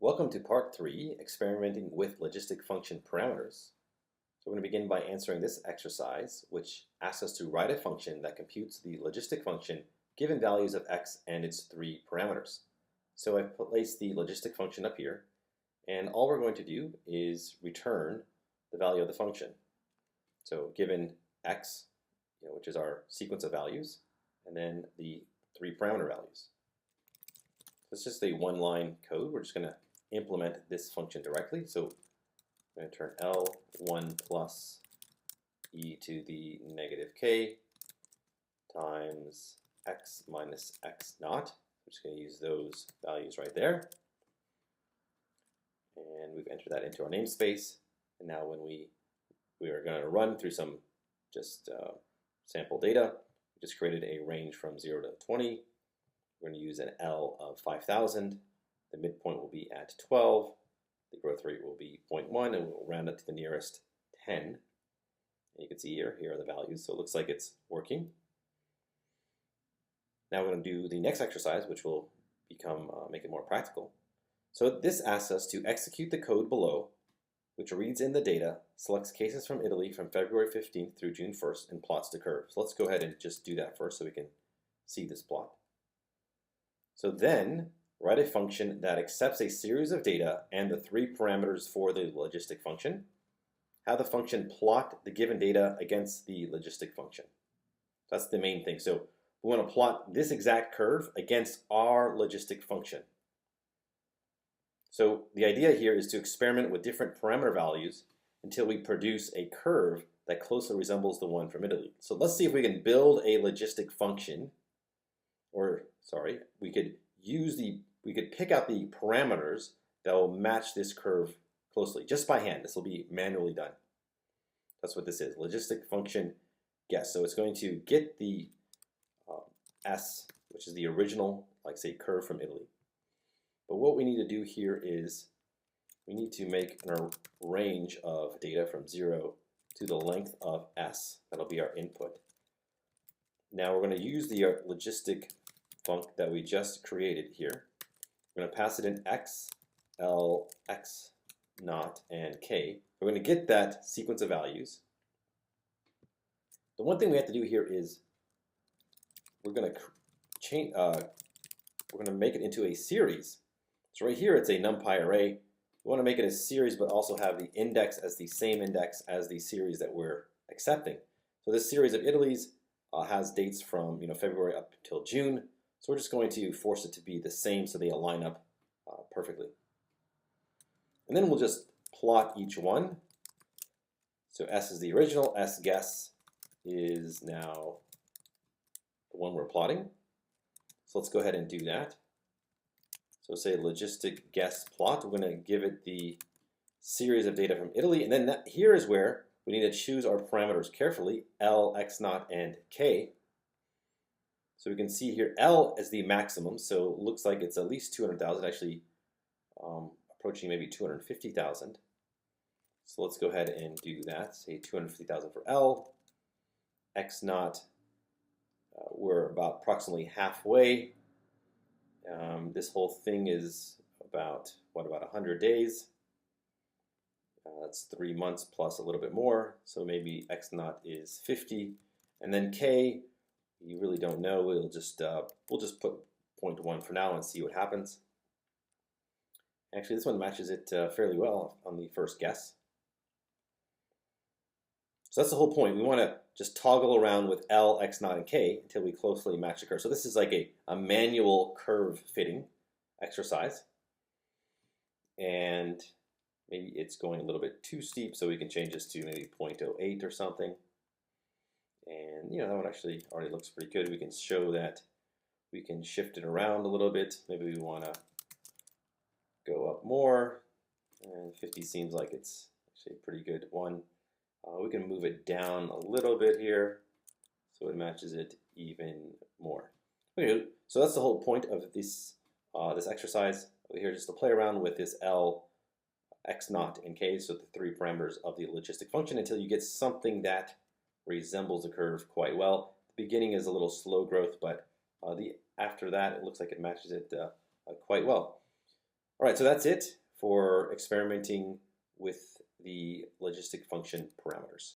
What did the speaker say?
Welcome to part 3, experimenting with logistic function parameters. So we're going to begin by answering this exercise, which asks us to write a function that computes the logistic function given values of x and its 3 parameters. So I've placed the logistic function up here, and all we're going to do is return the value of the function. So given x, which is our sequence of values, and then the 3 parameter values. It's just a one-line code. We're just going to implement this function directly. So I'm going to turn L1 plus e to the negative k times x minus x naught. I'm just going to use those values right there. And we've entered that into our namespace. And now when we are going to run through some just sample data, we just created a range from 0 to 20. We're going to use an L of 5,000. The midpoint will be at 12. The growth rate will be 0.1, and we'll round it to the nearest 10. And you can see here are the values. So it looks like it's working. Now we're going to do the next exercise, which will make it more practical. So this asks us to execute the code below, which reads in the data, selects cases from Italy from February 15th through June 1st, and plots the curve. So let's go ahead and just do that first so we can see this plot. So then, write a function that accepts a series of data and the 3 parameters for the logistic function. Have the function plot the given data against the logistic function. That's the main thing. So we want to plot this exact curve against our logistic function. So the idea here is to experiment with different parameter values until we produce a curve that closely resembles the one from Italy. So let's see if we can build a logistic function, we could pick out the parameters that will match this curve closely, just by hand. This will be manually done. That's what this is, logistic function guess. So it's going to get the S, which is the original, like say, curve from Italy. But what we need to do here is we need to make a range of data from 0 to the length of S. That'll be our input. Now we're going to use the logistic func that we just created here. We're going to pass it in x, l, x naught, and k. We're going to get that sequence of values. The one thing we have to do here is we're going to make it into a series. So right here it's a NumPy array. We want to make it a series but also have the index as the same index as the series that we're accepting. So this series of Italy's has dates from February up until June. So we're just going to force it to be the same so they align up perfectly. And then we'll just plot each one. So S is the original, S guess is now the one we're plotting. So let's go ahead and do that. So say logistic guess plot. We're going to give it the series of data from Italy. And then here is where we need to choose our parameters carefully, L, X naught, and K. So we can see here L is the maximum, so it looks like it's at least 200,000, actually approaching maybe 250,000. So let's go ahead and do that. Say 250,000 for L. X naught, we're about approximately halfway. This whole thing is about 100 days. That's 3 months plus a little bit more, so maybe X naught is 50. And then K, you really don't know. We'll just put 0.1 for now and see what happens. Actually, this one matches it fairly well on the first guess. So that's the whole point. We want to just toggle around with L, X naught, and K until we closely match the curve. So this is like a manual curve fitting exercise. And maybe it's going a little bit too steep, so we can change this to maybe 0.08 or something. And that one actually already looks pretty good. We can show that we can shift it around a little bit. Maybe we want to go up more. And 50 seems like it's actually a pretty good one. We can move it down a little bit here so it matches it even more. Okay, so that's the whole point of this exercise over here, just to play around with this L, X naught, and K, so the 3 parameters of the logistic function until you get something that resembles the curve quite well. The beginning is a little slow growth, but after that it looks like it matches it quite well. All right, so that's it for experimenting with the logistic function parameters.